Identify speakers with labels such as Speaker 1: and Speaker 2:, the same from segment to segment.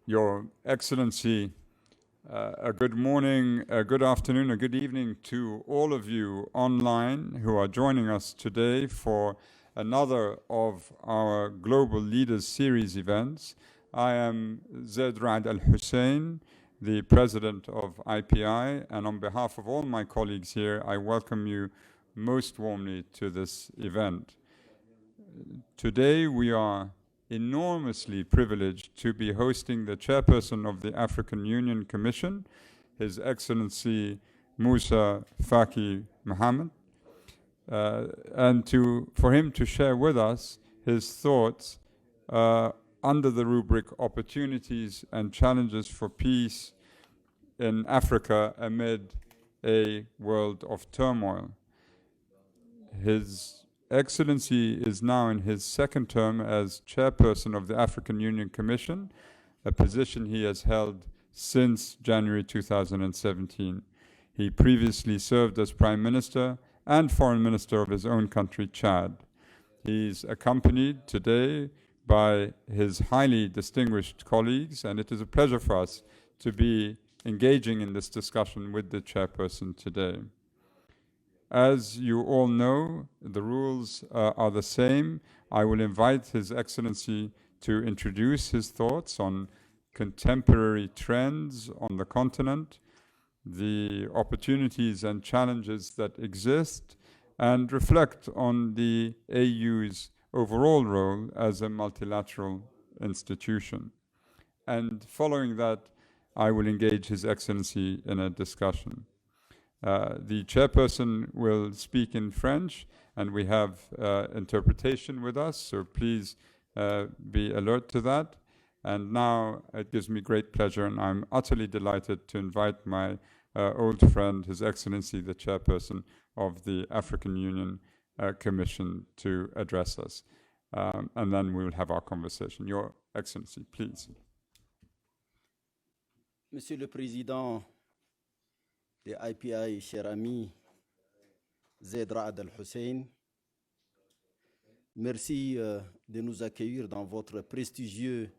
Speaker 1: Your Excellency, a good morning, a good afternoon, a good evening to all of you online who are joining us today for another of our Global Leaders Series events. I am Zaid Ra'ad Al Hussein, the president of IPI, and on behalf of all my colleagues here, I welcome you most warmly to this event. Today we are enormously privileged to be hosting the chairperson of the African Union Commission, His Excellency Musa Faki Mohammed, and for him to share with us his thoughts under the rubric Opportunities and Challenges for Peace in Africa amid a world of turmoil. His Excellency is now in his second term as chairperson of the African Union Commission, a position he has held since January 2017. He previously served as Prime Minister and Foreign Minister of his own country, Chad. He's accompanied today by his highly distinguished colleagues, and it is a pleasure for us to be engaging in this discussion with the chairperson today. As you all know, the rules are the same. I will invite His Excellency to introduce his thoughts on contemporary trends on the continent, the opportunities and challenges that exist, and reflect on the AU's overall role as a multilateral institution. And following that, I will engage His Excellency in a discussion. The chairperson will speak in French, and we have interpretation with us, so please be alert to that. And now it gives me great pleasure, and I'm utterly delighted to invite my old friend, His Excellency, the chairperson of the African Union Commission, to address us. And then we will have our conversation. Your Excellency, please.
Speaker 2: Monsieur le Président de IPI, cher ami Zaid Ra'ad Al Hussein, merci de nous accueillir dans votre prestigieux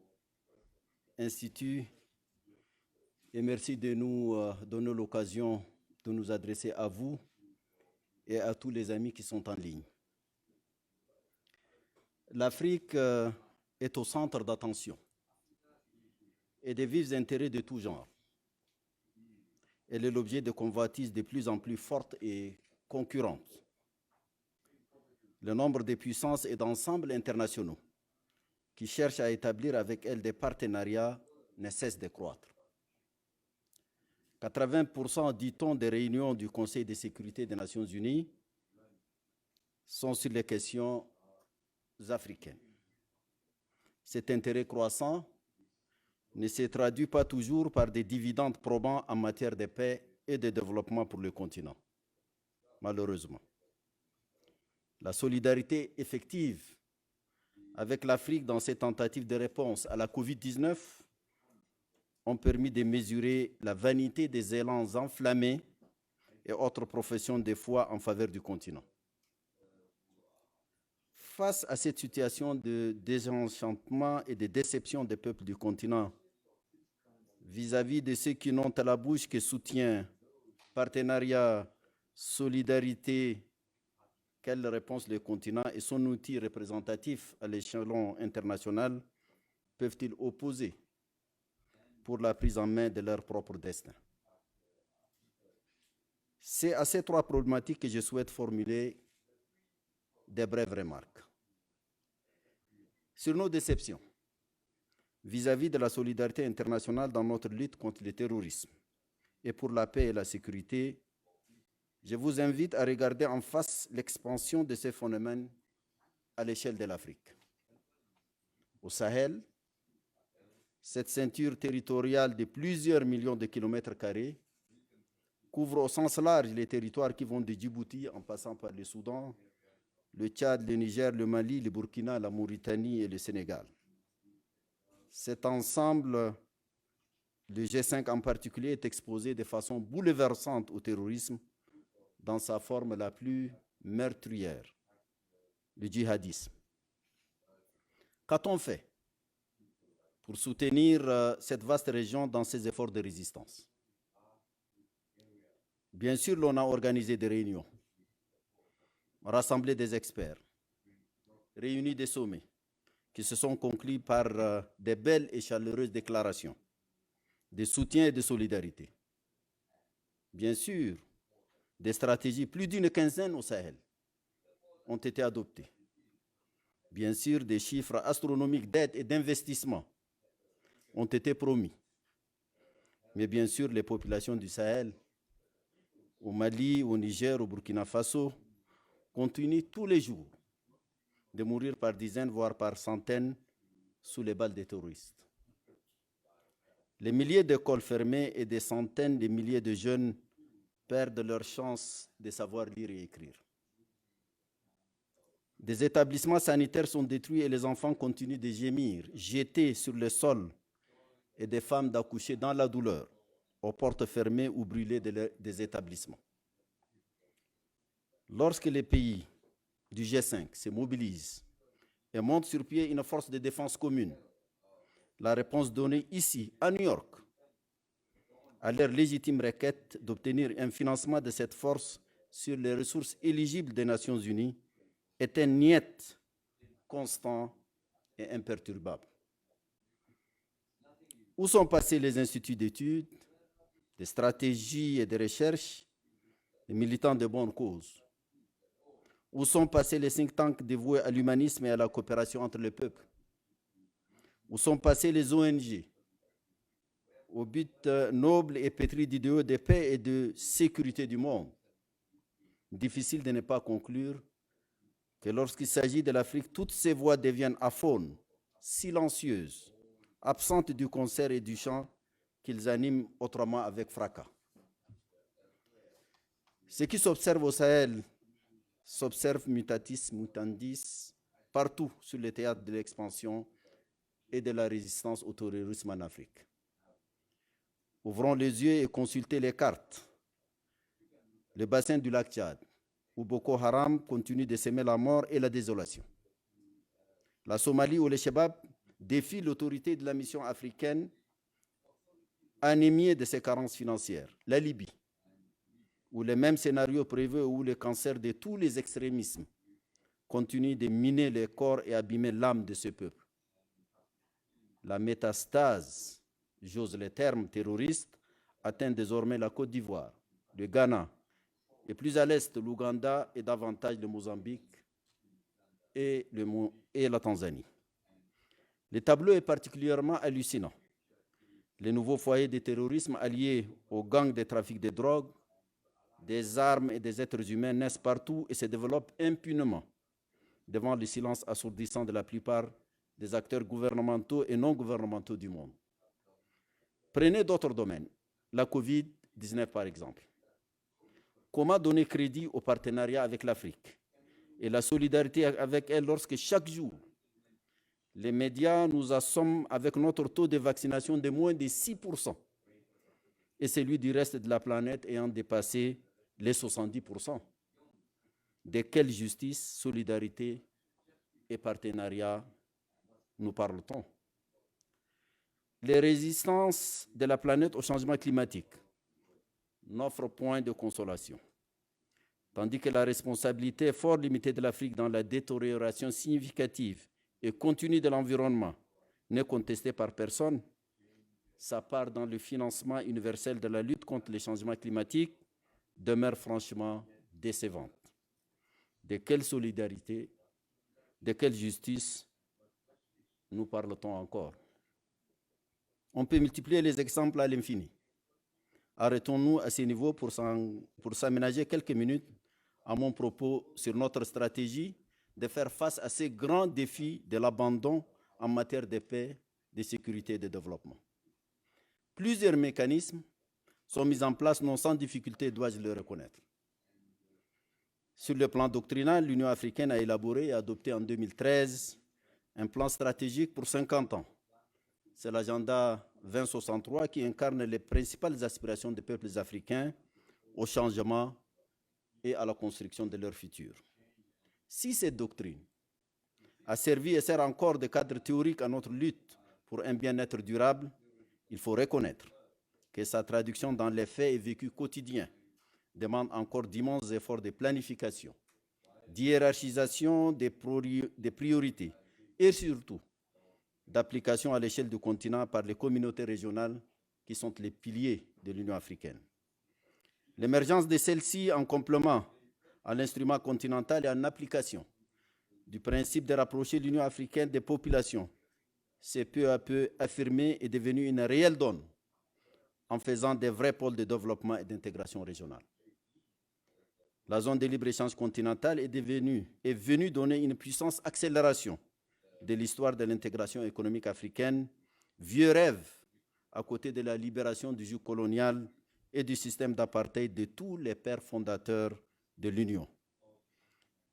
Speaker 2: institut et merci de nous donner l'occasion de nous adresser à vous et à tous les amis qui sont en ligne. L'Afrique est au centre d'attention et des vifs intérêts de tout genre. Elle est l'objet de convoitises de plus en plus fortes et concurrentes. Le nombre de puissances et d'ensembles internationaux qui cherchent à établir avec elle des partenariats ne cesse de croître. 80%, dit-on, des réunions du Conseil de sécurité des Nations Unies sont sur les questions africaines. Cet intérêt croissant ne se traduit pas toujours par des dividendes probants en matière de paix et de développement pour le continent, malheureusement. La solidarité effective avec l'Afrique dans ses tentatives de réponse à la COVID-19 ont permis de mesurer la vanité des élans enflammés et autres professions de foi en faveur du continent. Face à cette situation de désenchantement et de déception des peuples du continent, vis-à-vis de ceux qui n'ont à la bouche que soutien, partenariat, solidarité, quelle réponse le continent et son outil représentatif à l'échelon international peuvent-ils opposer pour la prise en main de leur propre destin? C'est à ces trois problématiques que je souhaite formuler des brèves remarques. Sur nos déceptions, vis-à-vis de la solidarité internationale dans notre lutte contre le terrorisme et pour la paix et la sécurité, je vous invite à regarder en face l'expansion de ces phénomènes à l'échelle de l'Afrique. Au Sahel, cette ceinture territoriale de plusieurs millions de kilomètres carrés couvre au sens large les territoires qui vont de Djibouti en passant par le Soudan, le Tchad, le Niger, le Mali, le Burkina, la Mauritanie et le Sénégal. Cet ensemble, le G5 en particulier, est exposé de façon bouleversante au terrorisme dans sa forme la plus meurtrière, le djihadisme. Qu'a-t-on fait pour soutenir cette vaste région dans ses efforts de résistance. Bien sûr, l'on a organisé des réunions, rassemblé des experts, réuni des sommets qui se sont conclus par des belles et chaleureuses déclarations de soutien et de solidarité. Bien sûr, des stratégies, plus d'une quinzaine au Sahel, ont été adoptées. Bien sûr, des chiffres astronomiques d'aide et d'investissement ont été promis. Mais bien sûr, les populations du Sahel, au Mali, au Niger, au Burkina Faso, continuent tous les jours de mourir par dizaines, voire par centaines, sous les balles des terroristes. Les milliers d'écoles fermées et des centaines de milliers de jeunes perdent leur chance de savoir lire et écrire. Des établissements sanitaires sont détruits et les enfants continuent de gémir, jetés sur le sol, et des femmes d'accoucher dans la douleur, aux portes fermées ou brûlées des établissements. Lorsque les pays du G5 se mobilisent et montent sur pied une force de défense commune, la réponse donnée ici, à New York, à leur légitime requête d'obtenir un financement de cette force sur les ressources éligibles des Nations Unies est un niet constant et imperturbable. Où sont passés les instituts d'études, des stratégies et de recherche, les militants de bonne cause? Où sont passés les think tanks dévoués à l'humanisme et à la coopération entre les peuples? Où sont passés les ONG au but noble et pétri d'idéaux de paix et de sécurité du monde? Difficile de ne pas conclure que lorsqu'il s'agit de l'Afrique, toutes ces voix deviennent aphones, silencieuses, absentes du concert et du chant qu'ils animent autrement avec fracas. Ce qui s'observe au Sahel s'observe mutatis mutandis partout sur le théâtre de l'expansion et de la résistance au terrorisme en Afrique. Ouvrons les yeux et consultez les cartes. Le bassin du lac Tchad, où Boko Haram continue de semer la mort et la désolation. La Somalie, où les Chebab défient l'autorité de la mission africaine, anémiée de ses carences financières. La Libye, où les mêmes scénarios prévus, où le cancer de tous les extrémismes continue de miner les corps et abîmer l'âme de ce peuple. La métastase, j'ose le terme terroriste, atteint désormais la Côte d'Ivoire, le Ghana, et plus à l'est, l'Ouganda et davantage le Mozambique et la Tanzanie. Le tableau est particulièrement hallucinant. Les nouveaux foyers de terrorisme alliés aux gangs de trafic de drogue, des armes et des êtres humains naissent partout et se développent impunément devant le silence assourdissant de la plupart des acteurs gouvernementaux et non gouvernementaux du monde. Prenez d'autres domaines, la Covid-19 par exemple. Comment donner crédit au partenariat avec l'Afrique et la solidarité avec elle lorsque chaque jour, les médias nous assomment avec notre taux de vaccination de moins de 6% et celui du reste de la planète ayant dépassé les 70%. De quelle justice, solidarité et partenariat nous parle-t-on? Les résistances de la planète au changement climatique n'offrent point de consolation, tandis que la responsabilité fort limitée de l'Afrique dans la détérioration significative et continue de l'environnement n'est contestée par personne. Sa part dans le financement universel de la lutte contre les changements climatiques demeure franchement décevante. De quelle solidarité, de quelle justice nous parle-t-on encore? On peut multiplier les exemples à l'infini. Arrêtons-nous à ce niveau pour s'aménager quelques minutes à mon propos sur notre stratégie de faire face à ces grands défis de l'abandon en matière de paix, de sécurité et de développement. Plusieurs mécanismes sont mis en place non sans difficulté, dois-je le reconnaître. Sur le plan doctrinal, l'Union africaine a élaboré et adopté en 2013 un plan stratégique pour 50 ans. C'est l'agenda 2063 qui incarne les principales aspirations des peuples africains au changement et à la construction de leur futur. Si cette doctrine a servi et sert encore de cadre théorique à notre lutte pour un bien-être durable, il faut reconnaître que sa traduction dans les faits et vécu quotidien demande encore d'immenses efforts de planification, d'hiérarchisation des priorités et surtout d'application à l'échelle du continent par les communautés régionales qui sont les piliers de l'Union africaine. L'émergence de celle-ci en complément à l'instrument continental et en application du principe de rapprocher l'Union africaine des populations s'est peu à peu affirmée et devenue une réelle donne en faisant des vrais pôles de développement et d'intégration régionale. La zone de libre-échange continentale est venue donner une puissance accélération de l'histoire de l'intégration économique africaine, vieux rêve à côté de la libération du joug colonial et du système d'apartheid de tous les pères fondateurs de l'Union.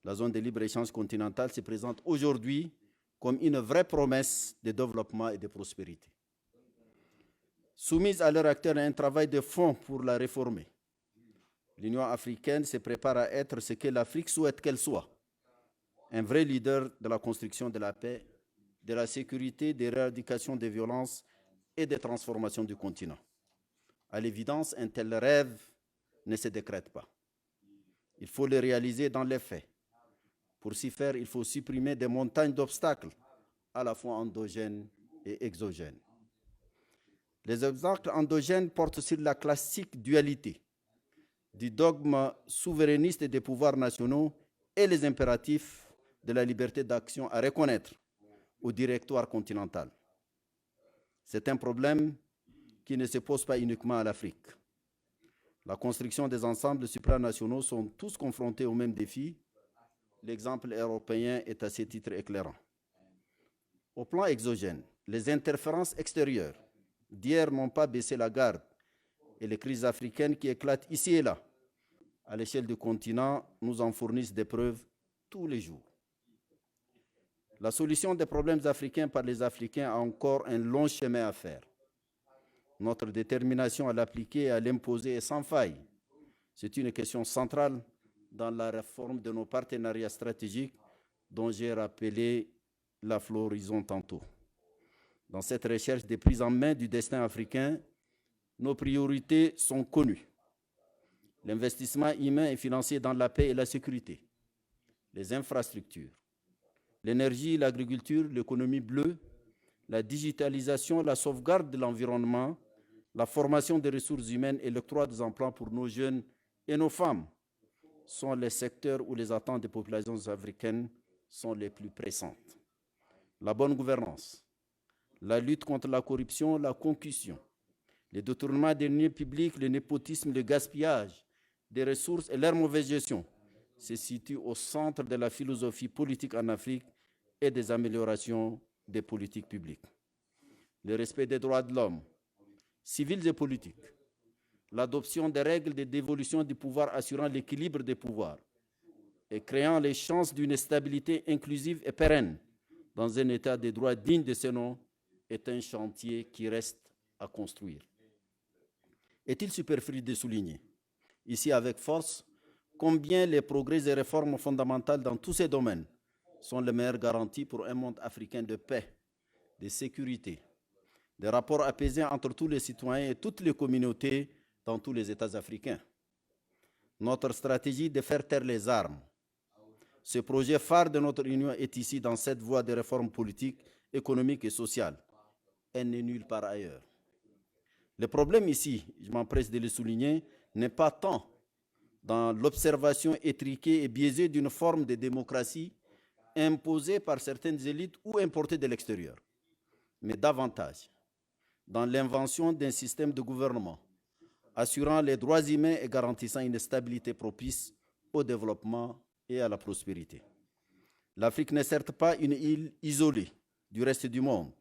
Speaker 2: La zone de libre-échange continentale se présente aujourd'hui comme une vraie promesse de développement et de prospérité. Soumise à l'heure actuelle à un travail de fond pour la réformer, l'Union africaine se prépare à être ce que l'Afrique souhaite qu'elle soit, un vrai leader de la construction de la paix, de la sécurité, de l'éradication des violences et des transformations du continent. À l'évidence, un tel rêve ne se décrète pas. Il faut le réaliser dans les faits. Pour s'y faire, il faut supprimer des montagnes d'obstacles, à la fois endogènes et exogènes. Les obstacles endogènes portent sur la classique dualité du dogme souverainiste des pouvoirs nationaux et les impératifs de la liberté d'action à reconnaître au directoire continental. C'est un problème qui ne se pose pas uniquement à l'Afrique. La construction des ensembles supranationaux sont tous confrontés aux mêmes défis. L'exemple européen est à ce titre éclairant. Au plan exogène, les interférences extérieures d'hier n'ont pas baissé la garde et les crises africaines qui éclatent ici et là, à l'échelle du continent, nous en fournissent des preuves tous les jours. La solution des problèmes africains par les Africains a encore un long chemin à faire. Notre détermination à l'appliquer et à l'imposer est sans faille. C'est une question centrale dans la réforme de nos partenariats stratégiques dont j'ai rappelé la floraison tantôt. Dans cette recherche de prise en main du destin africain, nos priorités sont connues. L'investissement humain et financier dans la paix et la sécurité, les infrastructures, l'énergie, l'agriculture, l'économie bleue, la digitalisation, la sauvegarde de l'environnement, la formation des ressources humaines et l'octroi des emplois pour nos jeunes et nos femmes sont les secteurs où les attentes des populations africaines sont les plus pressantes. La bonne gouvernance, la lutte contre la corruption, la concussion, les détournements des deniers publics, le népotisme, le gaspillage des ressources et leur mauvaise gestion se situent au centre de la philosophie politique en Afrique et des améliorations des politiques publiques. Le respect des droits de l'homme, civils et politiques, l'adoption des règles de dévolution du pouvoir assurant l'équilibre des pouvoirs et créant les chances d'une stabilité inclusive et pérenne dans un état de droit digne de ce nom est un chantier qui reste à construire. Est-il superflu de souligner, ici avec force, combien les progrès et réformes fondamentales dans tous ces domaines sont les meilleures garanties pour un monde africain de paix, de sécurité, de rapports apaisés entre tous les citoyens et toutes les communautés dans tous les États africains. Notre stratégie de faire taire les armes, ce projet phare de notre Union est ici dans cette voie de réforme politique, économique et sociale. Elle n'est nulle part ailleurs. Le problème ici, je m'empresse de le souligner, n'est pas tant dans l'observation étriquée et biaisée d'une forme de démocratie imposée par certaines élites ou importée de l'extérieur, mais davantage dans l'invention d'un système de gouvernement assurant les droits humains et garantissant une stabilité propice au développement et à la prospérité. L'Afrique n'est certes pas une île isolée du reste du monde.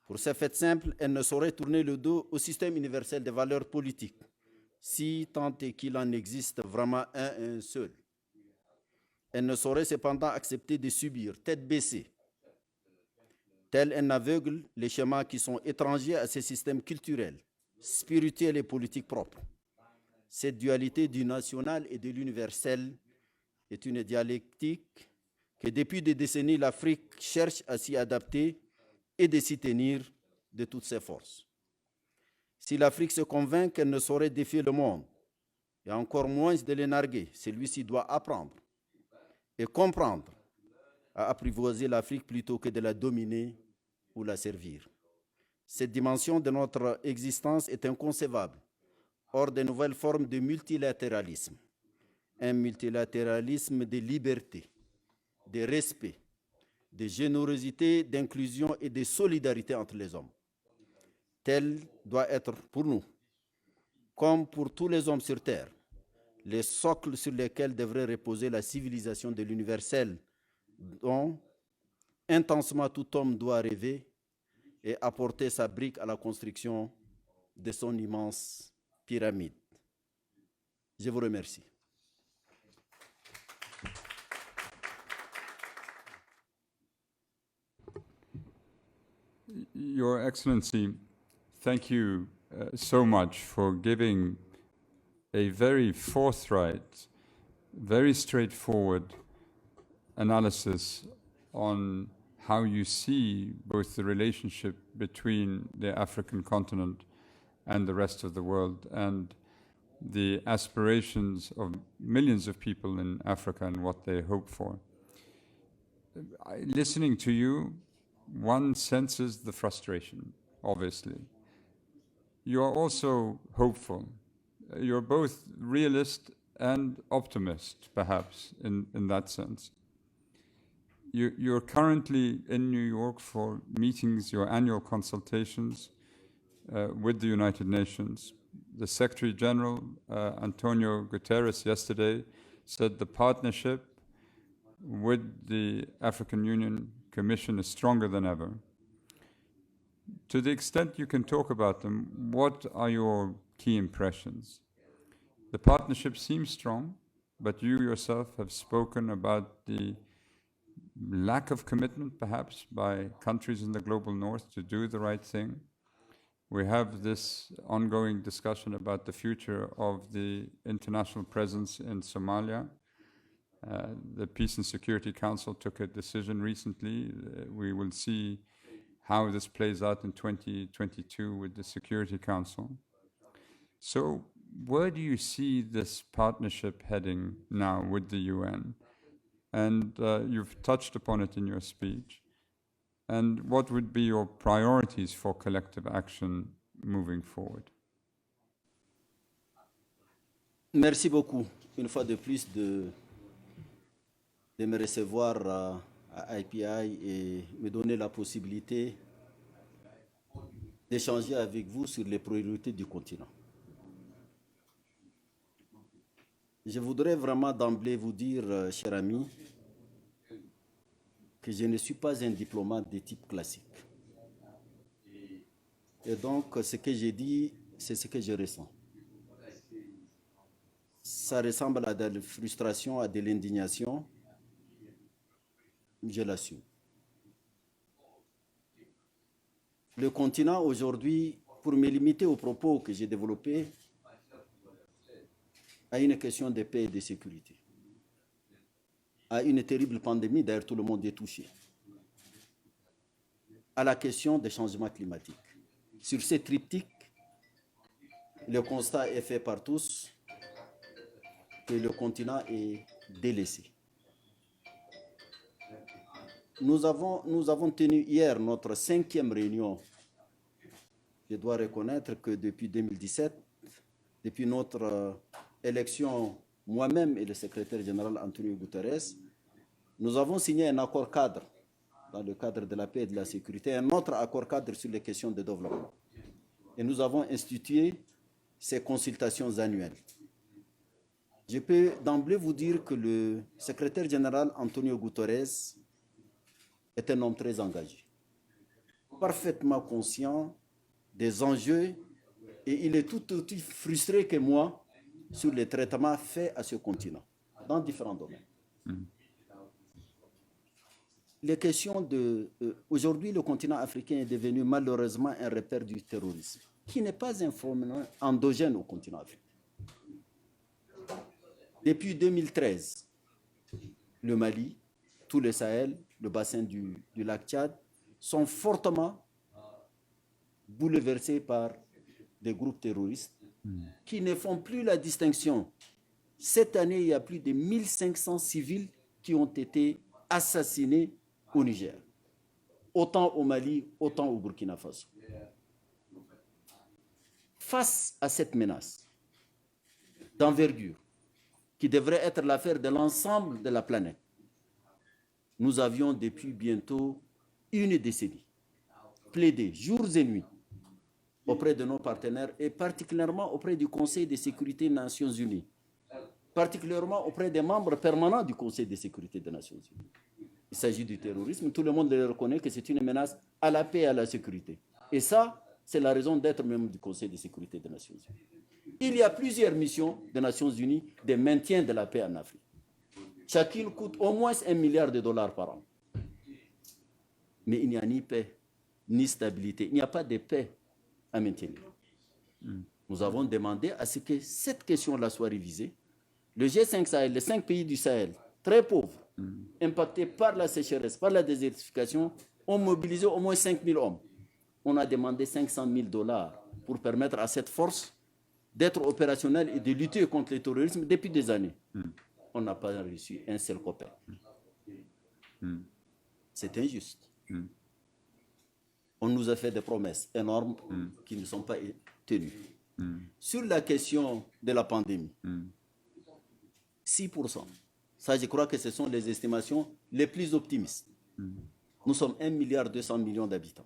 Speaker 2: Pour ce fait simple, elle ne saurait tourner le dos au système universel des valeurs politiques, si tant est qu'il en existe vraiment un seul. Elle ne saurait cependant accepter de subir, tête baissée, tel un aveugle, les schémas qui sont étrangers à ces systèmes culturels, spirituels et politiques propres. Cette dualité du national et de l'universel est une dialectique que depuis des décennies l'Afrique cherche à s'y adapter et de s'y tenir de toutes ses forces. Si l'Afrique se convainc qu'elle ne saurait défier le monde, et encore moins de les narguer, celui-ci doit apprendre et comprendre à apprivoiser l'Afrique plutôt que de la dominer ou la servir. Cette dimension de notre existence est inconcevable hors des nouvelles formes de multilatéralisme. Un multilatéralisme de liberté, de respect, de générosité, d'inclusion et de solidarité entre les hommes. Tel doit être pour nous, comme pour tous les hommes sur Terre, les socles sur lesquels devrait reposer la civilisation de l'universel dont intensement tout homme doit rêver et apporter sa brique à la construction de son immense pyramide. Je vous remercie.
Speaker 1: Your Excellency, thank you so much for giving a very forthright, very straightforward analysis on how you see both the relationship between the African continent and the rest of the world and the aspirations of millions of people in Africa and what they hope for. Listening to you, one senses the frustration, obviously. You are also hopeful. You're both realist and optimist, perhaps, in that sense. You're currently in New York for meetings, your annual consultations with the United Nations. The Secretary General, Antonio Guterres, yesterday said the partnership with the African Union Commission is stronger than ever. To the extent you can talk about them, what are your key impressions? The partnership seems strong, but you yourself have spoken about the lack of commitment, perhaps, by countries in the global north to do the right thing. We have this ongoing discussion about the future of the international presence in Somalia. The Peace and Security Council took a decision recently. We will see how this plays out in 2022 with the Security Council. So where do you see this partnership heading now with the UN? And you've touched upon it in your speech. And what would be your priorities for collective action moving forward?
Speaker 2: Merci beaucoup, une fois de plus, de me recevoir à IPI et me donner la possibilité d'échanger avec vous sur les priorités du continent. Je voudrais vraiment d'emblée vous dire, cher ami, que je ne suis pas un diplomate de type classique. Et donc, ce que j'ai dit, c'est ce que je ressens. Ça ressemble à de la frustration, à de l'indignation. Je l'assume. Le continent aujourd'hui, pour me limiter aux propos que j'ai développés, a une question de paix et de sécurité, à une terrible pandémie, d'ailleurs tout le monde est touché, à la question des changements climatiques. Sur ces triptyques, le constat est fait par tous que le continent est délaissé. Nous avons tenu hier notre 5e réunion. Je dois reconnaître que depuis 2017, depuis notre élection, moi-même et le secrétaire général Antonio Guterres, nous avons signé un accord cadre dans le cadre de la paix et de la sécurité, un autre accord cadre sur les questions de développement. Et nous avons institué ces consultations annuelles. Je peux d'emblée vous dire que le secrétaire général Antonio Guterres est un homme très engagé, parfaitement conscient des enjeux, et il est tout aussi frustré que moi sur les traitements faits à ce continent, dans différents domaines. Les questions de... aujourd'hui, le continent africain est devenu malheureusement un repère du terrorisme, qui n'est pas un phénomène endogène au continent africain. Depuis 2013, le Mali, tout le Sahel, le bassin du lac Tchad, sont fortement bouleversés par des groupes terroristes qui ne font plus la distinction. Cette année, il y a plus de 1500 civils qui ont été assassinés au Niger, autant au Mali, autant au Burkina Faso. Face à cette menace d'envergure qui devrait être l'affaire de l'ensemble de la planète, nous avions depuis bientôt une décennie plaidé jours et nuits auprès de nos partenaires et particulièrement auprès du Conseil de sécurité des Nations Unies, particulièrement auprès des membres permanents du Conseil de sécurité des Nations Unies. Il s'agit du terrorisme, tout le monde le reconnaît que c'est une menace à la paix et à la sécurité. Et ça, c'est la raison d'être même du Conseil de sécurité des Nations Unies. Il y a plusieurs missions des Nations Unies de maintien de la paix en Afrique. Chacune coûte au moins $1 milliard par an. Mais il n'y a ni paix, ni stabilité. Il n'y a pas de paix à maintenir. Nous avons demandé à ce que cette question-là soit révisée. Le G5 Sahel, les 5 pays du Sahel, très pauvres, impactés par la sécheresse, par la désertification, ont mobilisé au moins 5 000 hommes. On a demandé $500 000 pour permettre à cette force d'être opérationnelle et de lutter contre le terrorisme depuis des années. On n'a pas reçu un seul copain. C'est injuste. On nous a fait des promesses énormes qui ne sont pas tenues. Sur la question de la pandémie, 6%. Ça, je crois que ce sont les estimations les plus optimistes. Nous sommes 1,2 milliard d'habitants.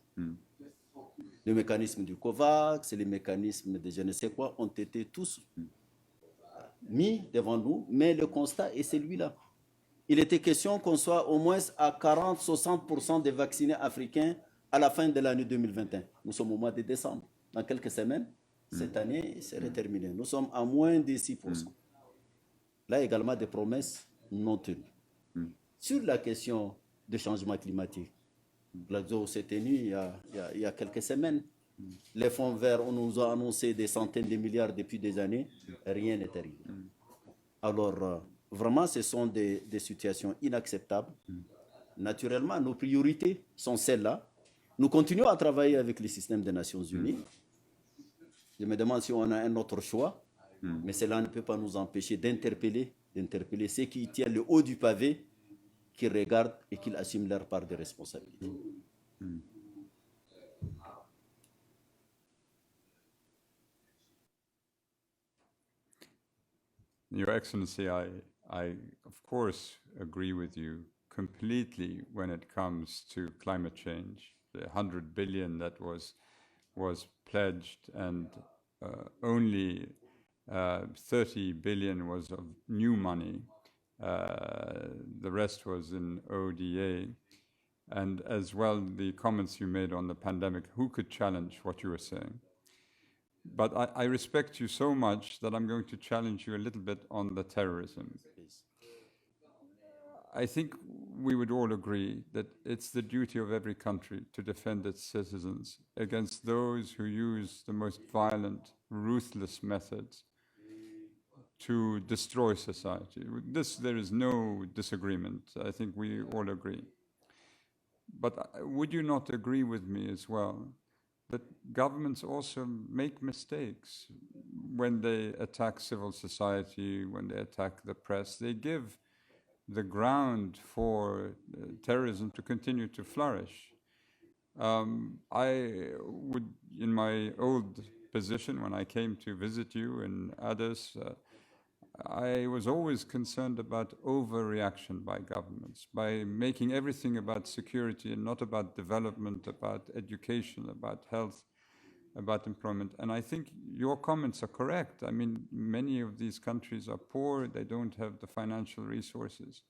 Speaker 2: Le mécanisme du COVAX, les mécanismes de je ne sais quoi ont été tous mis devant nous, mais le constat est celui-là. Il était question qu'on soit au moins à 40-60% des vaccinés africains à la fin de l'année 2021. Nous sommes au mois de décembre. Dans quelques semaines, cette année serait terminée. Nous sommes à moins de 6%. Là également des promesses non tenues. Sur la question du changement climatique, Glasgow s'est tenu il y a quelques semaines. Les fonds verts, on nous a annoncé des centaines de milliards depuis des années. Rien n'est arrivé. Alors, vraiment, ce sont des situations inacceptables. Naturellement, nos priorités sont celles-là. Nous continuons à travailler avec le système des Nations Unies. Je me demande si on a un autre choix, mais cela ne peut pas nous empêcher d'interpeller ceux qui tiennent le haut du pavé, qui regardent et qui assument leur part de responsabilité.
Speaker 1: Your Excellency, I of course agree with you completely when it comes to climate change. The 100 billion that was pledged, and only 30 billion was of new money. The rest was in ODA. And as well, the comments you made on the pandemic, who could challenge what you were saying? But I respect you so much that I'm going to challenge you a little bit on the terrorism. I think we would all agree that it's the duty of every country to defend its citizens against those who use the most violent, ruthless methods to destroy society. This, there is no disagreement. I think we all agree. But would you not agree with me as well that governments also make mistakes when they attack civil society, when they attack the press? They give the ground for terrorism to continue to flourish. I would, in my old position, when I came to visit you in Addis, I was always concerned about overreaction by governments, by making everything about security and not about development, about education, about health, about employment. And I think your comments are correct. I mean, many of these countries are poor, they don't have the financial resources.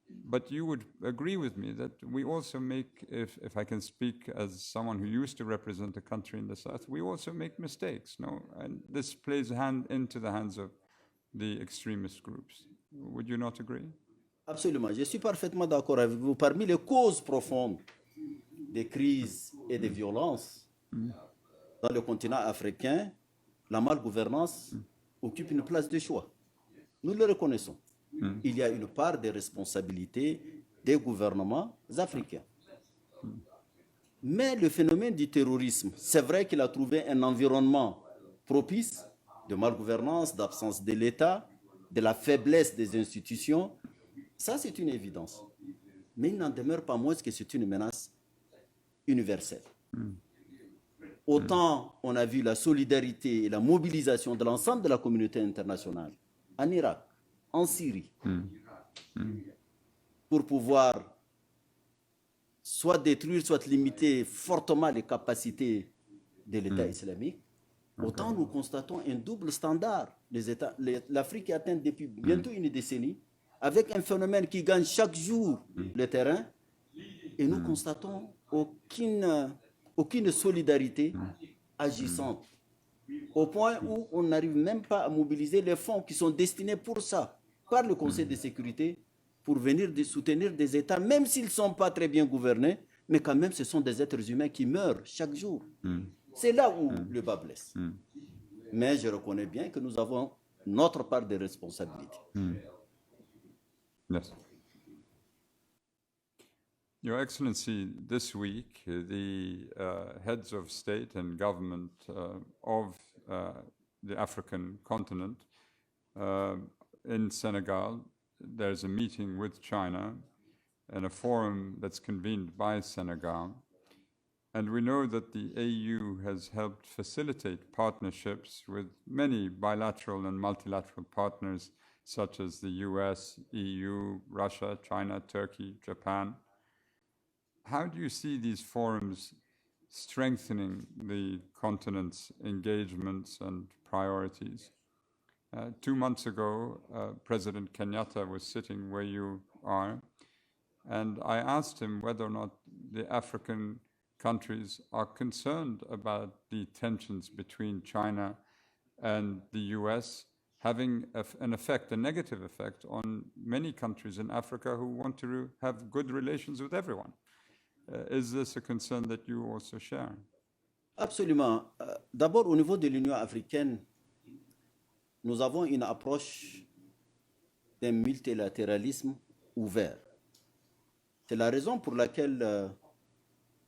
Speaker 1: But you would agree with me that we also make, if I can speak as someone who used to represent a country in the South, we also make mistakes, no? And this plays into the hands of the extremist groups. Would you not agree?
Speaker 2: Absolument, je suis parfaitement d'accord avec vous. Parmi les causes profondes des crises et des violences dans le continent africain, la malgouvernance occupe une place de choix. Nous le reconnaissons. Il y a une part de responsabilité des gouvernements africains. Mais le phénomène du terrorisme, c'est vrai qu'il a trouvé un environnement propice de malgouvernance, d'absence de l'État, de la faiblesse des institutions. Ça, c'est une évidence. Mais il n'en demeure pas moins que c'est une menace universelle. Autant on a vu la solidarité et la mobilisation de l'ensemble de la communauté internationale en Irak, en Syrie, pour pouvoir soit détruire, soit limiter fortement les capacités de l'État islamique, autant nous constatons un double standard. L'Afrique est atteinte depuis bientôt une décennie, avec un phénomène qui gagne chaque jour le terrain, et nous constatons aucune solidarité agissante, au point où on n'arrive même pas à mobiliser les fonds qui sont destinés pour ça, par le Conseil de sécurité, pour venir soutenir des États, même s'ils ne sont pas très bien gouvernés, mais quand même ce sont des êtres humains qui meurent chaque jour. C'est là où le bas blesse. Mais je reconnais bien que nous avons notre part de responsabilité.
Speaker 1: Yes. Your Excellency, this week, the heads of state and government of the African continent in Senegal, there's a meeting with China and a forum that's convened by Senegal. And we know that the AU has helped facilitate partnerships with many bilateral and multilateral partners, such as the US, EU, Russia, China, Turkey, Japan. How do you see these forums strengthening the continent's engagements and priorities? 2 months ago, President Kenyatta was sitting where you are, and I asked him whether or not the African countries are concerned about the tensions between China and the US having an effect, a negative effect, on many countries in Africa who want to have good relations with everyone. Is this a concern that you also share?
Speaker 2: Absolument. D'abord, au niveau de l'Union africaine, nous avons une approche d'un multilatéralisme ouvert. C'est la raison pour laquelle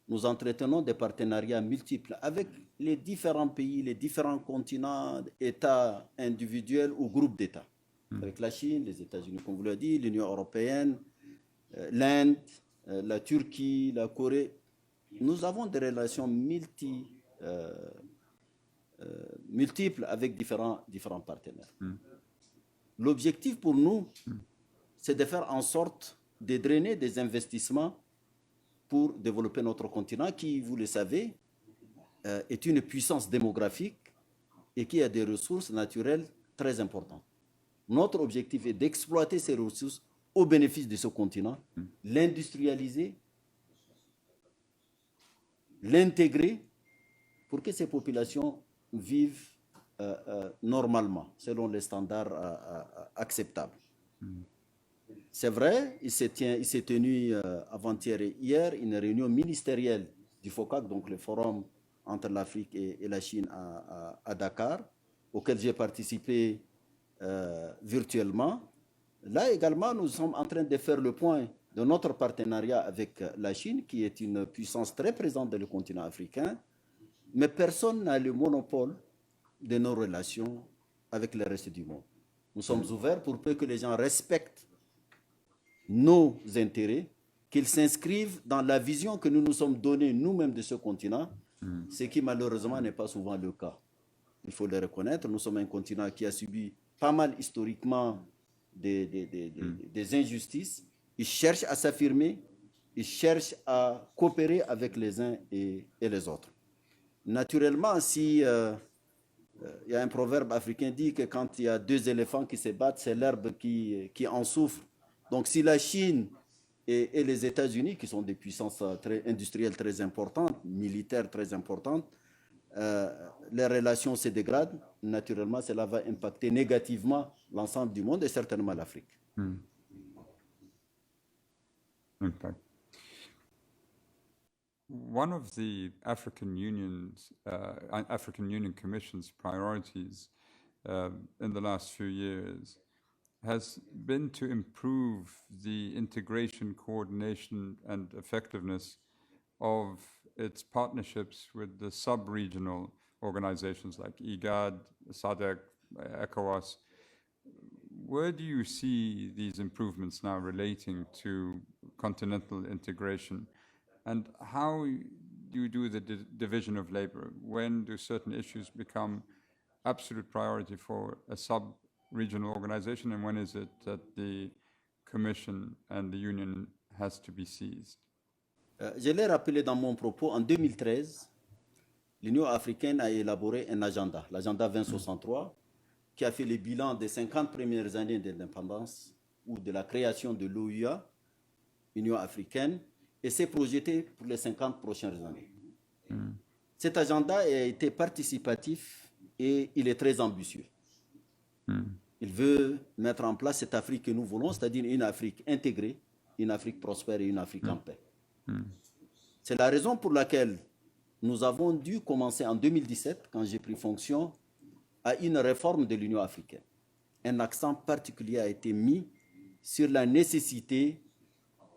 Speaker 2: nous entretenons des partenariats multiples avec les différents pays, les différents continents, États individuels ou groupes d'États. Avec la Chine, les États-Unis, comme vous l'avez dit, l'Union européenne, l'Inde, la Turquie, la Corée. Nous avons des relations multiples avec différents partenaires. L'objectif pour nous, c'est de faire en sorte de drainer des investissements pour développer notre continent qui, vous le savez, est une puissance démographique et qui a des ressources naturelles très importantes. Notre objectif est d'exploiter ces ressources au bénéfice de ce continent, l'industrialiser, l'intégrer pour que ces populations vivent normalement, selon les standards acceptables. C'est vrai, il s'est tenu avant-hier et hier une réunion ministérielle du FOCAC, donc le forum entre l'Afrique et la Chine à Dakar, auquel j'ai participé virtuellement. Là également, nous sommes en train de faire le point de notre partenariat avec la Chine, qui est une puissance très présente dans le continent africain, mais personne n'a le monopole de nos relations avec le reste du monde. Nous sommes ouverts pour peu que les gens respectent nos intérêts, qu'ils s'inscrivent dans la vision que nous nous sommes donnée nous-mêmes de ce continent, ce qui malheureusement n'est pas souvent le cas. Il faut le reconnaître, nous sommes un continent qui a subi pas mal historiquement des injustices. Il cherche à s'affirmer, il cherche à coopérer avec les uns et les autres. Naturellement, si il y a un proverbe africain qui dit que quand il y a deux éléphants qui se battent, c'est l'herbe qui en souffre. Donc si la Chine et les États-Unis, qui sont des puissances industrielles très importantes, militaires très importantes, les relations se dégradent, naturellement cela va impacter négativement l'ensemble du monde et certainement l'Afrique.
Speaker 1: Okay. One of the African Union Commission's priorities in the last few years has been to improve the integration, coordination, and effectiveness of its partnerships with the sub-regional organizations like IGAD, SADC, ECOWAS. Where do you see these improvements now relating to continental integration? And how do you do the division of labor? When do certain issues become absolute priority for a sub-regional organization, and when is it that the Commission and the Union has to be seized?
Speaker 2: Je l'ai rappelé dans mon propos, en 2013, l'Union africaine a élaboré un agenda, l'agenda 2063, qui a fait le bilan des 50 premières années d'indépendance ou de la création de l'OUA, Union africaine, et s'est projeté pour les 50 prochaines années. Cet agenda a été participatif et il est très ambitieux. Il veut mettre en place cette Afrique que nous voulons, c'est-à-dire une Afrique intégrée, une Afrique prospère et une Afrique en paix. C'est la raison pour laquelle nous avons dû commencer en 2017, quand j'ai pris fonction, à une réforme de l'Union africaine. Un accent particulier a été mis sur la nécessité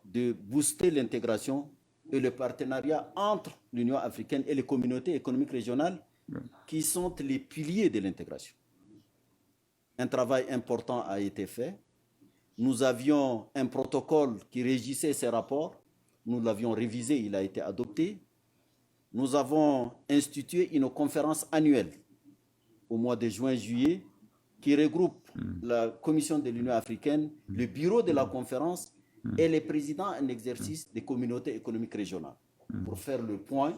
Speaker 2: de booster l'intégration et le partenariat entre l'Union africaine et les communautés économiques régionales qui sont les piliers de l'intégration. Un travail important a été fait. Nous avions un protocole qui régissait ces rapports. Nous l'avions révisé, il a été adopté. Nous avons institué une conférence annuelle au mois de juin-juillet qui regroupe la Commission de l'Union africaine, le bureau de la conférence et les présidents en exercice des communautés économiques régionales pour faire le point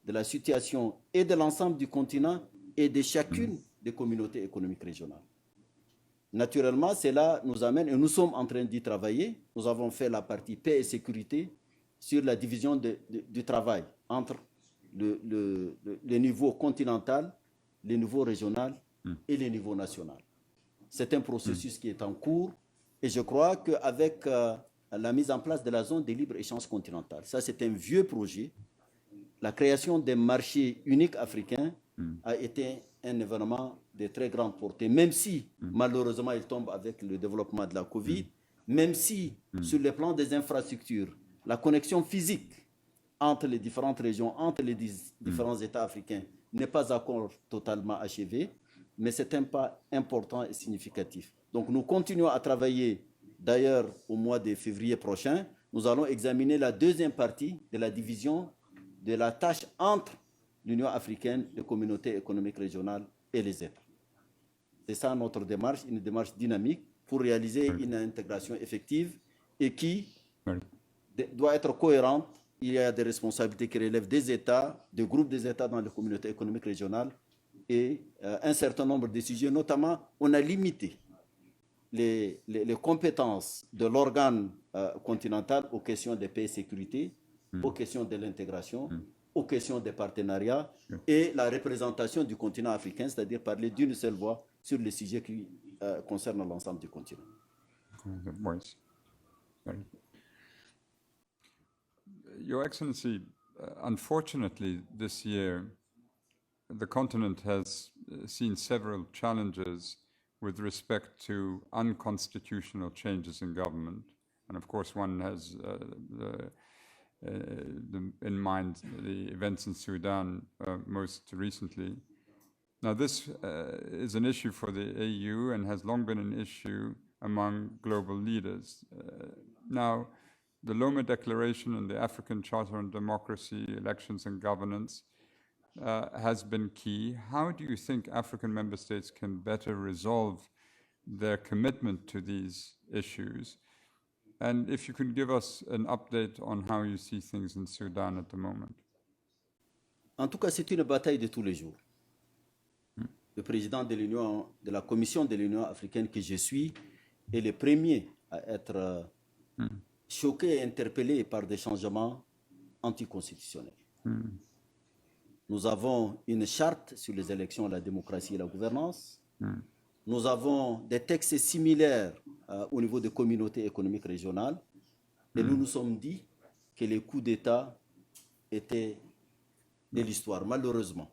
Speaker 2: de la situation et de l'ensemble du continent et de chacune des communautés économiques régionales. Naturellement, cela nous amène, et nous sommes en train d'y travailler, nous avons fait la partie paix et sécurité sur la division du travail entre le niveau continental, le niveau régional et le niveau national. C'est un processus qui est en cours et je crois qu'avec la mise en place de la zone de libre-échange continentale, ça c'est un vieux projet, la création des marchés uniques africains a été un événement de très grande portée, même si malheureusement il tombe avec le développement de la Covid, même si sur le plan des infrastructures, la connexion physique entre les différentes régions, entre les différents États africains n'est pas encore totalement achevée, mais c'est un pas important et significatif. Donc nous continuons à travailler. D'ailleurs, au mois de février prochain, nous allons examiner la deuxième partie de la division de la tâche entre l'Union africaine, les communautés économiques régionales et les États. C'est ça notre démarche, une démarche dynamique pour réaliser une intégration effective et qui doit être cohérente. Il y a des responsabilités qui relèvent des États, des groupes des États dans les communautés économiques régionales et un certain nombre de sujets. Notamment, on a limité les compétences de l'organe continental aux questions de paix et sécurité, aux questions de l'intégration, aux questions des partenariats et la représentation du continent africain, c'est-à-dire parler d'une seule voix sur les sujets qui concernent l'ensemble du continent.
Speaker 1: Your Excellency, unfortunately this year, the continent has seen several challenges with respect to unconstitutional changes in government. And of course, one has in mind the events in Sudan most recently. Now, this is an issue for the AU and has long been an issue among global leaders. Now, the Loma Declaration and the African Charter on Democracy, Elections and Governance has been key. How do you think African member states can better resolve their commitment to these issues? And if you could give us an update on how you see things in Sudan at the moment.
Speaker 2: En tout cas, c'est une bataille de tous les jours. Le président de la Commission de l'Union africaine que je suis est le premier à être choqué et interpellé par des changements anticonstitutionnels. Nous avons une charte sur les élections, la démocratie et la gouvernance. Nous avons des textes similaires au niveau des communautés économiques régionales. Et nous nous sommes dit que les coups d'État étaient de l'histoire, malheureusement.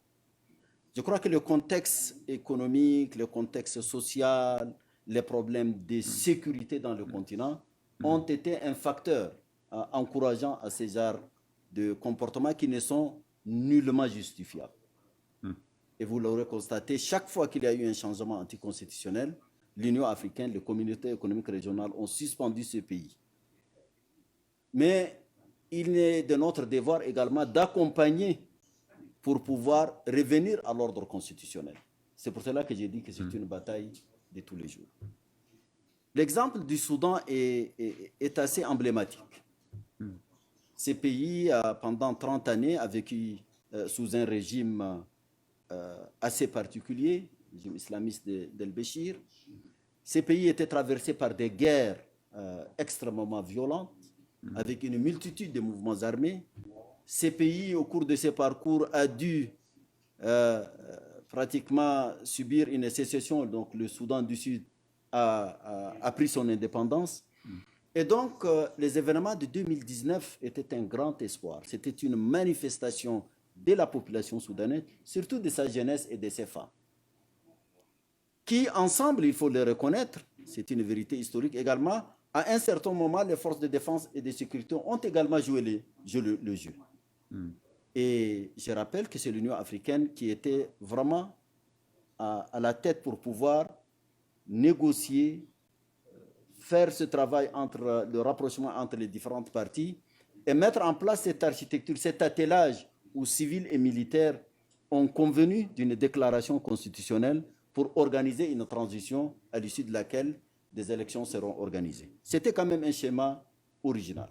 Speaker 2: Je crois que le contexte économique, le contexte social, les problèmes de sécurité dans le continent ont été un facteur encourageant à ces genres de comportements qui ne sont nullement justifiables. Et vous l'aurez constaté, chaque fois qu'il y a eu un changement anticonstitutionnel, l'Union africaine, les communautés économiques régionales ont suspendu ce pays. Mais il est de notre devoir également d'accompagner pour pouvoir revenir à l'ordre constitutionnel. C'est pour cela que j'ai dit que c'est une bataille de tous les jours. L'exemple du Soudan est assez emblématique. Ce pays, pendant 30 années, a vécu sous un régime assez particulier, le régime islamiste d'El-Béchir. Ces pays étaient traversés par des guerres extrêmement violentes, avec une multitude de mouvements armés. Ces pays, au cours de ces parcours, a dû pratiquement subir une sécession. Donc le Soudan du Sud a pris son indépendance. Et donc, les événements de 2019 étaient un grand espoir. C'était une manifestation de la population soudanaise, surtout de sa jeunesse et de ses femmes, qui, ensemble, il faut le reconnaître, c'est une vérité historique également, à un certain moment, les forces de défense et de sécurité ont également joué le jeu. Et je rappelle que c'est l'Union africaine qui était vraiment à la tête pour pouvoir négocier, faire ce travail entre le rapprochement entre les différentes parties et mettre en place cette architecture, cet attelage où civils et militaires ont convenu d'une déclaration constitutionnelle pour organiser une transition à l'issue de laquelle des élections seront organisées. C'était quand même un schéma original.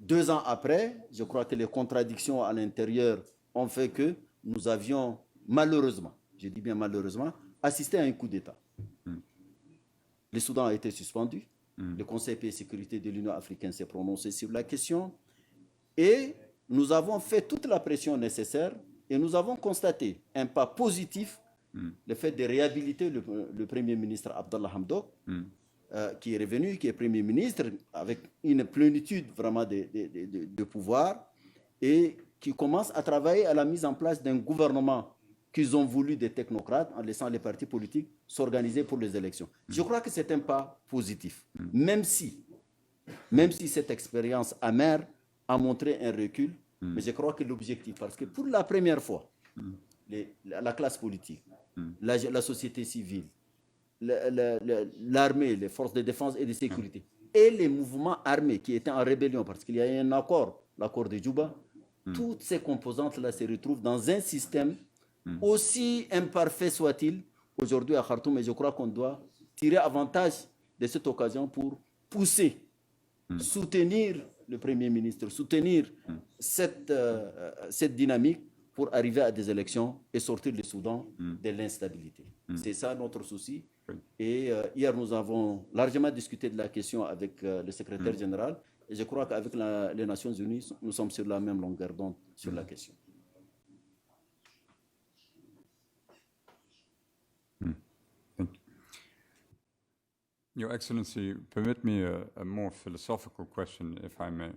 Speaker 2: 2 ans après, je crois que les contradictions à l'intérieur ont fait que nous avions malheureusement, je dis bien malheureusement, assisté à un coup d'État. Le Soudan a été suspendu. Le Conseil paix et sécurité de l'Union africaine s'est prononcé sur la question. Et nous avons fait toute la pression nécessaire et nous avons constaté un pas positif, le fait de réhabiliter le Premier ministre Abdallah Hamdok, qui est revenu, qui est Premier ministre, avec une plénitude vraiment de pouvoir et qui commence à travailler à la mise en place d'un gouvernement qu'ils ont voulu des technocrates en laissant les partis politiques s'organiser pour les élections. Je crois que c'est un pas positif, même si cette expérience amère a montré un recul, mais je crois que l'objectif, parce que pour la première fois, la classe politique, la société civile, l'armée, les forces de défense et de sécurité, et les mouvements armés qui étaient en rébellion, parce qu'il y a eu un accord, l'accord de Djouba, toutes ces composantes-là se retrouvent dans un système aussi imparfait soit-il aujourd'hui à Khartoum, et je crois qu'on doit tirer avantage de cette occasion pour pousser, soutenir le Premier ministre, soutenir cette dynamique pour arriver à des élections et sortir le Soudan de l'instabilité. C'est ça notre souci. Et hier, nous avons largement discuté de la question avec le secrétaire général. Et je crois qu'avec les Nations Unies, nous sommes sur la même longueur d'onde sur la question.
Speaker 1: Your Excellency, permit me a more philosophical question, if I may.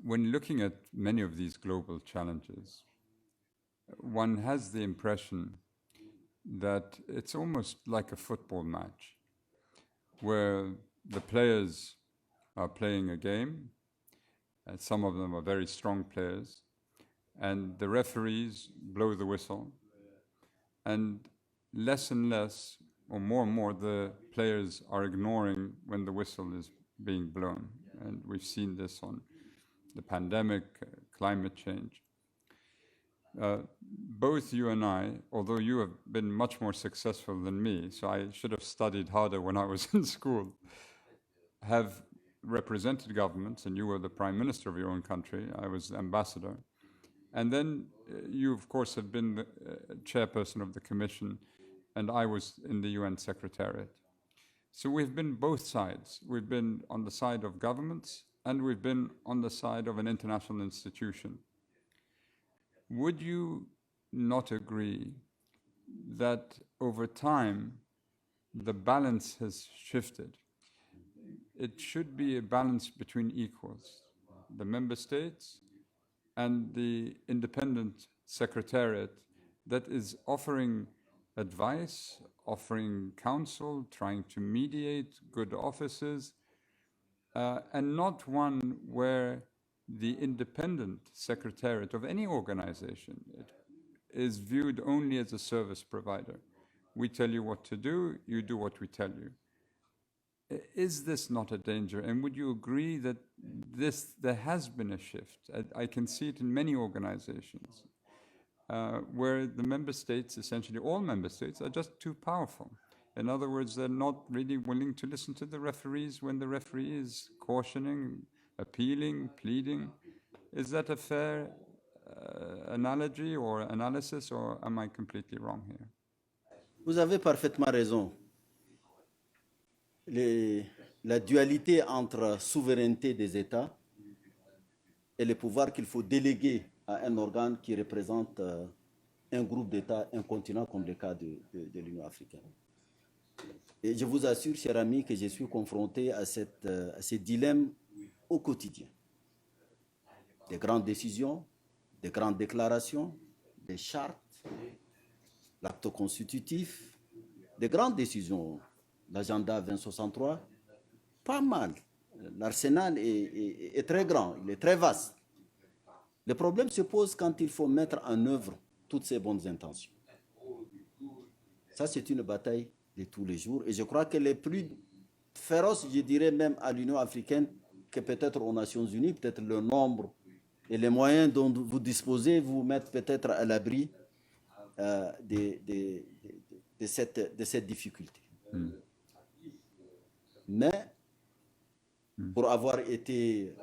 Speaker 1: When looking at many of these global challenges, one has the impression that it's almost like a football match, where the players are playing a game, and some of them are very strong players, and the referees blow the whistle, and less, or more and more, the players are ignoring when the whistle is being blown. And we've seen this on the pandemic, climate change. Both you and I, although you have been much more successful than me, so I should have studied harder when I was in school, have represented governments, and you were the prime minister of your own country, I was ambassador. And then you, of course, have been the chairperson of the commission, and I was in the UN Secretariat. So we've been both sides. We've been on the side of governments, and we've been on the side of an international institution. Would you not agree that over time the balance has shifted? It should be a balance between equals, the member states and the independent secretariat that is offering advice, offering counsel, trying to mediate good offices, and not one where the independent secretariat of any organization is viewed only as a service provider. We tell you what to do, you do what we tell you. Is this not a danger? And would you agree that there has been a shift? I can see it in many organizations where the member states, essentially all member states, are just too powerful. In other words, they're not really willing to listen to the referees when the referee is cautioning, appealing, pleading. Is that a fair analogy or analysis, or am I completely wrong here?
Speaker 2: Vous avez parfaitement raison. La dualité entre souveraineté des États et le pouvoir qu'il faut déléguer à un organe qui représente un groupe d'États, un continent comme le cas de l'Union africaine. Et je vous assure, chers amis, que je suis confronté à ces dilemmes au quotidien. Des grandes décisions, des grandes déclarations, des chartes, l'acte constitutif, des grandes décisions, l'agenda 2063, pas mal. L'arsenal est très grand, il est très vaste. Le problème se pose quand il faut mettre en œuvre toutes ces bonnes intentions. Ça, c'est une bataille de tous les jours. Et je crois qu'elle est plus féroce, je dirais même à l'Union africaine, que peut-être aux Nations Unies. Peut-être le nombre et les moyens dont vous disposez vous mettent peut-être à l'abri de cette difficulté. Mais pour avoir été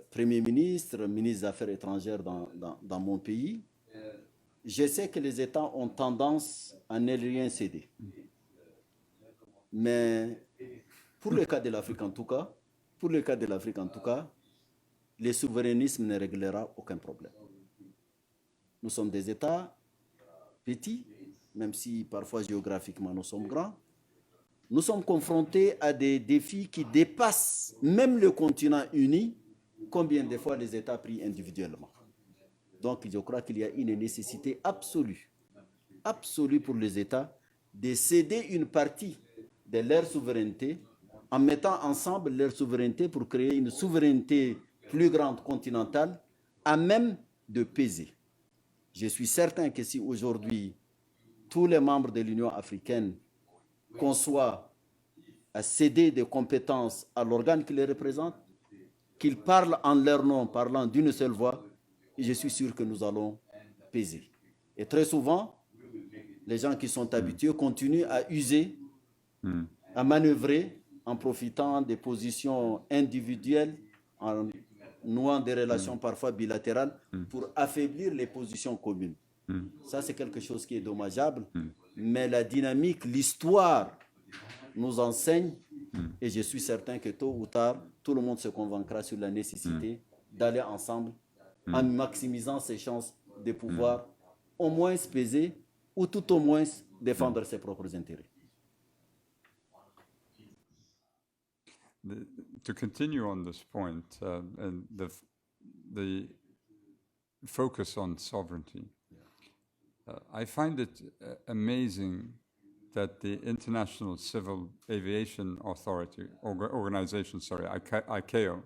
Speaker 2: Premier ministre, ministre des Affaires étrangères dans mon pays, je sais que les États ont tendance à ne rien céder. Mais pour le cas de l'Afrique en tout cas, le souverainisme ne réglera aucun problème. Nous sommes des États petits, même si parfois géographiquement nous sommes grands. Nous sommes confrontés à des défis qui dépassent même le continent uni, combien de fois les États pris individuellement. Donc je crois qu'il y a une nécessité absolue pour les États de céder une partie de leur souveraineté en mettant ensemble leur souveraineté pour créer une souveraineté plus grande continentale à même de peser. Je suis certain que si aujourd'hui tous les membres de l'Union africaine conçoivent à céder des compétences à l'organe qui les représente, qu'ils parlent en leur nom, parlant d'une seule voix, je suis sûr que nous allons peser. Et très souvent, les gens qui sont habitués continuent à user, à manœuvrer en profitant des positions individuelles, en nouant des relations parfois bilatérales pour affaiblir les positions communes. Ça, c'est quelque chose qui est dommageable, mais la dynamique, l'histoire nous enseigne, et je suis certain que tôt ou tard, tout le monde se convaincra sur la nécessité d'aller ensemble en maximisant ses chances de pouvoir au moins peser ou tout au moins défendre ses propres intérêts.
Speaker 1: To continue on this point and the focus on sovereignty, I find it amazing that the International Civil Aviation Authority organization, ICAO,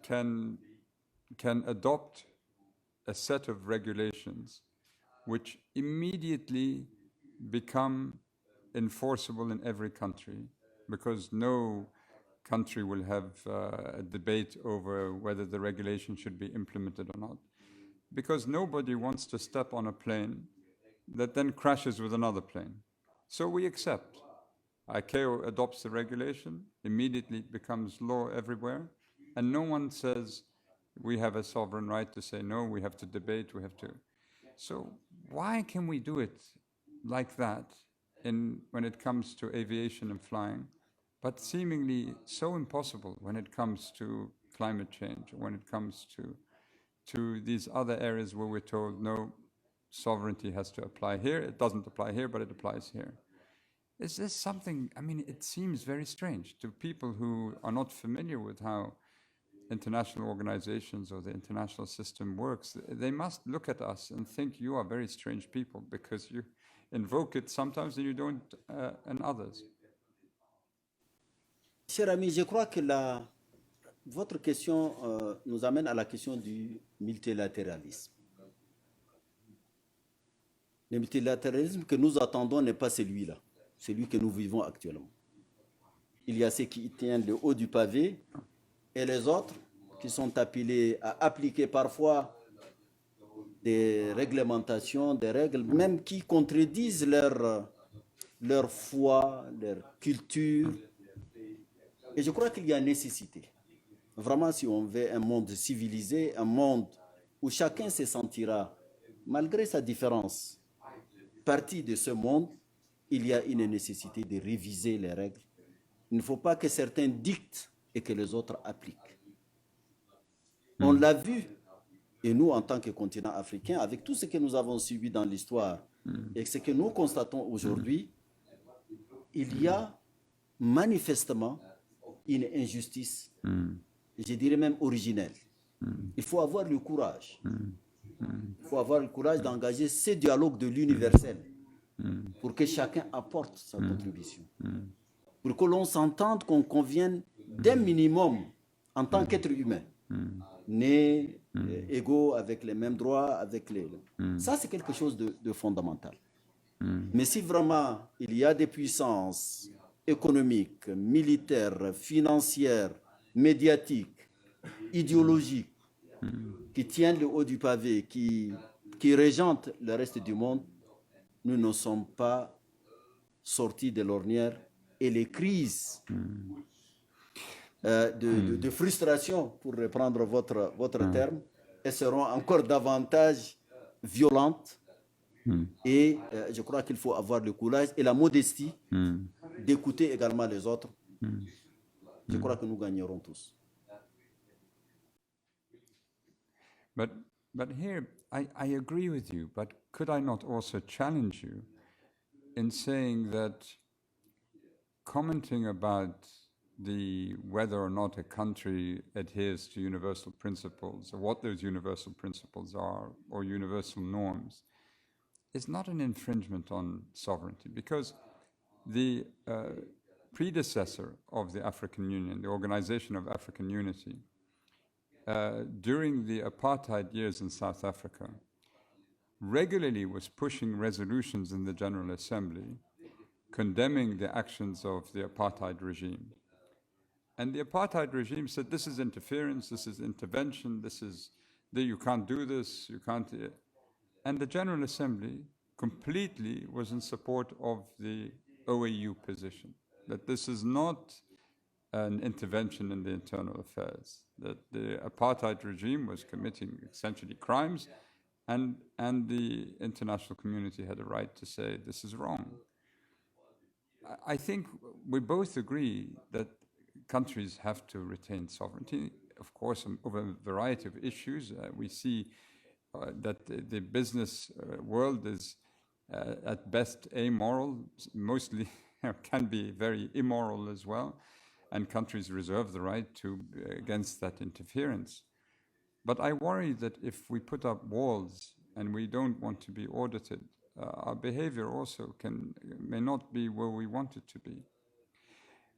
Speaker 1: can adopt a set of regulations which immediately become enforceable in every country, because no country will have a debate over whether the regulation should be implemented or not. Because nobody wants to step on a plane that then crashes with another plane. So we accept. ICAO adopts the regulation, immediately it becomes law everywhere, and no one says we have a sovereign right to say no, we have to debate, we have to. So why can we do it like that when it comes to aviation and flying, but seemingly so impossible when it comes to climate change, when it comes to these other areas where we're told no, sovereignty has to apply here, it doesn't apply here, but it applies here. Is this something, I mean, it seems very strange to people who are not familiar with how international organizations or the international system works. They must look at us and think you are very strange people because you invoke it sometimes and you don't in others.
Speaker 2: Cher ami, je crois que votre question nous amène à la question du multilatéralisme. Le multilatéralisme que nous attendons n'est pas celui-là, celui que nous vivons actuellement. Il y a ceux qui tiennent le haut du pavé et les autres qui sont appelés à appliquer parfois des réglementations, des règles, même qui contredisent leur foi, leur culture. Et je crois qu'il y a nécessité. Vraiment, si on veut un monde civilisé, un monde où chacun se sentira, malgré sa différence, partie de ce monde, il y a une nécessité de réviser les règles. Il ne faut pas que certains dictent et que les autres appliquent. On l'a vu, et nous, en tant que continent africain, avec tout ce que nous avons subi dans l'histoire et ce que nous constatons aujourd'hui, il y a manifestement une injustice, je dirais même originelle. Il faut avoir le courage. Il faut avoir le courage d'engager ce dialogue de l'universel pour que chacun apporte sa contribution. Pour que l'on s'entende, qu'on convienne d'un minimum en tant qu'être humain, nés égaux avec les mêmes droits, avec les... Ça, c'est quelque chose de fondamental. Mais si vraiment il y a des puissances économiques, militaires, financières, médiatiques, idéologiques, qui tiennent le haut du pavé, qui régentent le reste du monde, nous ne sommes pas sortis de l'ornière et les crises de frustration, pour reprendre votre terme, elles seront encore davantage violentes. Et je crois qu'il faut avoir le courage et la modestie d'écouter également les autres. Je crois que nous gagnerons tous.
Speaker 1: But here, I agree with you, but could I not also challenge you in saying that commenting about whether or not a country adheres to universal principles, or what those universal principles are, or universal norms, is not an infringement on sovereignty, because the predecessor of the African Union, the Organization of African Unity, during the apartheid years in South Africa, regularly was pushing resolutions in the General Assembly condemning the actions of the apartheid regime. And the apartheid regime said, this is interference, this is intervention, you can't do this, you can't... And the General Assembly completely was in support of the OAU position, that this is not an intervention in the internal affairs, that the apartheid regime was committing essentially crimes, and the international community had a right to say this is wrong. I think we both agree that countries have to retain sovereignty, of course, over a variety of issues. We see that the business world is at best amoral, mostly can be very immoral as well, and countries reserve the right against that interference. But I worry that if we put up walls and we don't want to be audited, our behavior also may not be where we want it to be.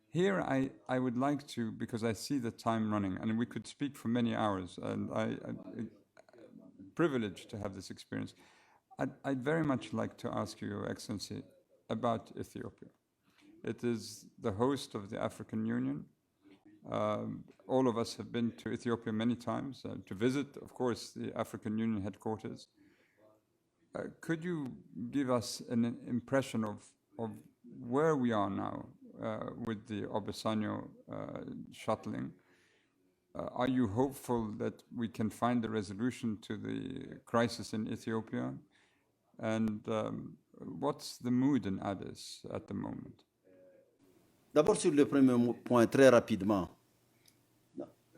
Speaker 1: Here I would like to, because I see the time running, and we could speak for many hours, and I'm privileged to have this experience. I'd very much like to ask you, Your Excellency, about Ethiopia. It is the host of the African Union. All of us have been to Ethiopia many times to visit, of course, the African Union headquarters. Could you give us an impression of where we are now with the Obasanjo shuttling? Are you hopeful that we can find a resolution to the crisis in Ethiopia? And what's the mood in Addis at the moment?
Speaker 2: D'abord, sur le premier point, très rapidement,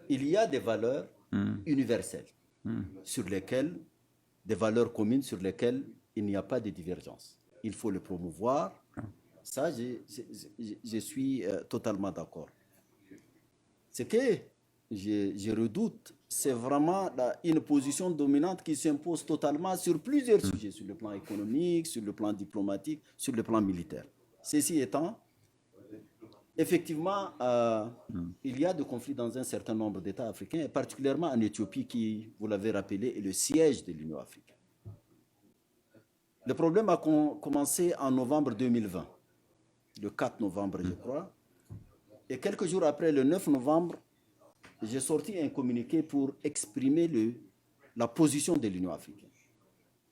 Speaker 2: il y a des valeurs universelles sur lesquelles, des valeurs communes sur lesquelles il n'y a pas de divergence. Il faut le promouvoir. Ça, je suis totalement d'accord. Ce que je redoute, c'est vraiment une position dominante qui s'impose totalement sur plusieurs sujets, sur le plan économique, sur le plan diplomatique, sur le plan militaire. Ceci étant, Effectivement, il y a des conflits dans un certain nombre d'États africains, et particulièrement en Éthiopie, qui, vous l'avez rappelé, est le siège de l'Union africaine. Le problème a commencé en novembre 2020, le 4 novembre, je crois. Et quelques jours après, le 9 novembre, j'ai sorti un communiqué pour exprimer la position de l'Union africaine,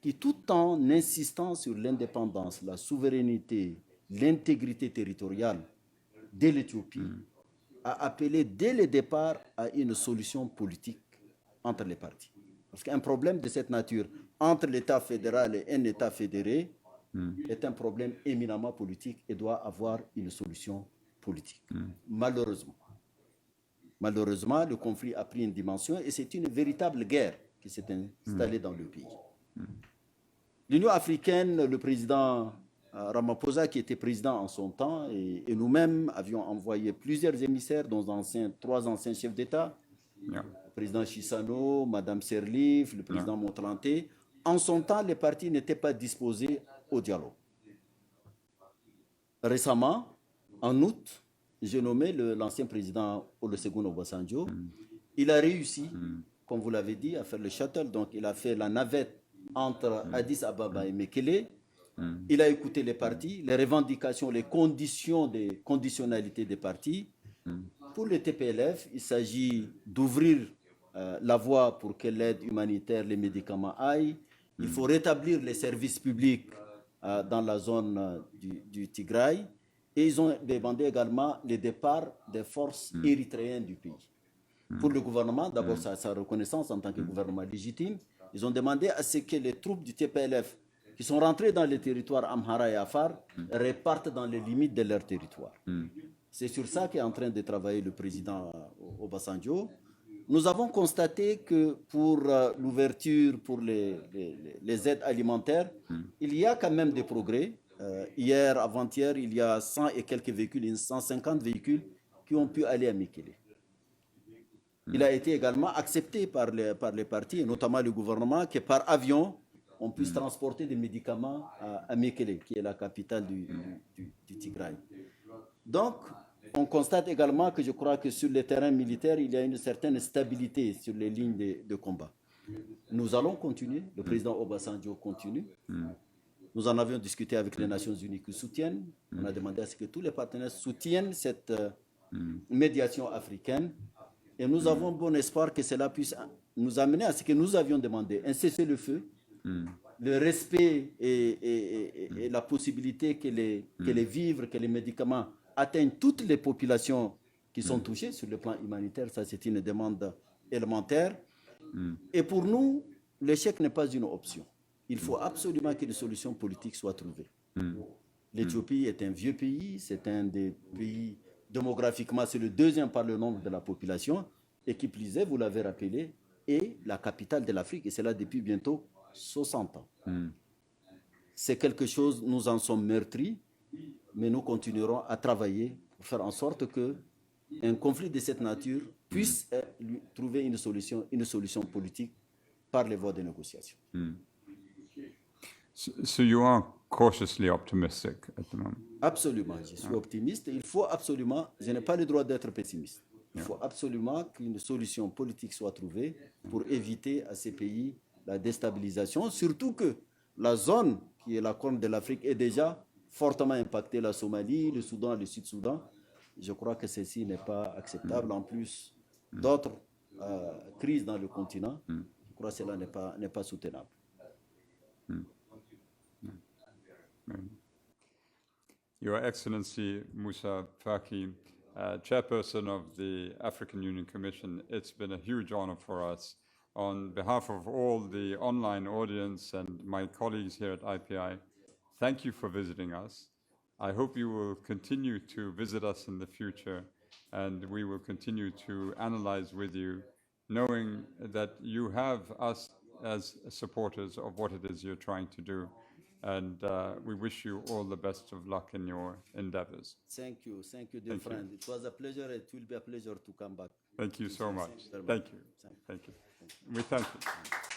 Speaker 2: qui, tout en insistant sur l'indépendance, la souveraineté, l'intégrité territoriale de l'Éthiopie, a appelé dès le départ à une solution politique entre les parties. Parce qu'un problème de cette nature entre l'État fédéral et un État fédéré est un problème éminemment politique et doit avoir une solution politique. Malheureusement. Malheureusement, le conflit a pris une dimension et c'est une véritable guerre qui s'est installée dans le pays. L'Union africaine, le président Ramaphosa, qui était président en son temps, et nous-mêmes avions envoyé plusieurs émissaires, dont 3 anciens chefs d'État, le président Chissano, Mme Sirleaf, le président Motlanthe. En son temps, les partis n'étaient pas disposés au dialogue. Récemment, en août, j'ai nommé l'ancien président Olusegun Obasanjo. Il a réussi, comme vous l'avez dit, à faire le shuttle. Donc, il a fait la navette entre Addis Ababa et Mekele. Il a écouté les partis, les revendications, les conditions, des conditionnalités des partis. Pour le TPLF, il s'agit d'ouvrir la voie pour que l'aide humanitaire, les médicaments aillent. Il faut rétablir les services publics dans la zone du Tigray. Et ils ont demandé également le départ des forces érythréennes du pays. Pour le gouvernement, d'abord sa reconnaissance en tant que gouvernement légitime, ils ont demandé à ce que les troupes du TPLF qui sont rentrées dans les territoires Amhara et Afar repartent dans les limites de leur territoire. C'est sur ça qu'est en train de travailler le président Obasanjo. Nous avons constaté que pour l'ouverture, pour les aides alimentaires, il y a quand même des progrès. Hier, avant-hier, il y a 100 et quelques véhicules, 150 véhicules qui ont pu aller à Mekele. Il a été également accepté par les partis, et notamment le gouvernement, que par avion, on puisse transporter des médicaments à Mekele, qui est la capitale du Tigray. Donc, on constate également que je crois que sur le terrain militaire, il y a une certaine stabilité sur les lignes de combat. Nous allons continuer, le président Obasanjo continue. Nous en avions discuté avec les Nations Unies qui soutiennent. On a demandé à ce que tous les partenaires soutiennent cette médiation africaine. Et nous avons bon espoir que cela puisse nous amener à ce que nous avions demandé, un cessez-le-feu, le respect et la possibilité que les vivres, que les médicaments atteignent toutes les populations qui sont touchées sur le plan humanitaire. Ça, c'est une demande élémentaire. Et pour nous, l'échec n'est pas une option. Il faut absolument que des solutions politiques soient trouvées. L'Éthiopie est un vieux pays, c'est un des pays, démographiquement, c'est le deuxième par le nombre de la population, et qui plus est, vous l'avez rappelé, est la capitale de l'Afrique, et c'est là depuis bientôt 60 ans. C'est quelque chose, nous en sommes meurtris, mais nous continuerons à travailler pour faire en sorte qu'un conflit de cette nature puisse trouver une solution politique par les voies de négociation.
Speaker 1: So you are cautiously optimistic at the moment.
Speaker 2: Absolument, je suis optimiste. Il faut absolument, je n'ai pas le droit d'être pessimiste. Il faut absolument qu'une solution politique soit trouvée pour éviter à ces pays la déstabilisation, surtout que la zone qui est la corne de l'Afrique est déjà fortement impactée, la Somalie, le Soudan, le Sud-Soudan. Je crois que ceci n'est pas acceptable. En plus d'autres crises dans le continent, je crois que cela n'est pas soutenable.
Speaker 1: Your Excellency Moussa Faki, Chairperson of the African Union Commission, it's been a huge honor for us. On behalf of all the online audience and my colleagues here at IPI, thank you for visiting us. I hope you will continue to visit us in the future, and we will continue to analyze with you, knowing that you have us as supporters of what it is you're trying to do. And we wish you all the best of luck in your endeavors.
Speaker 2: Thank you, dear friend. It was a pleasure. It will be a pleasure to come back.
Speaker 1: Thank you so much. Thank you. Thank you. We thank you.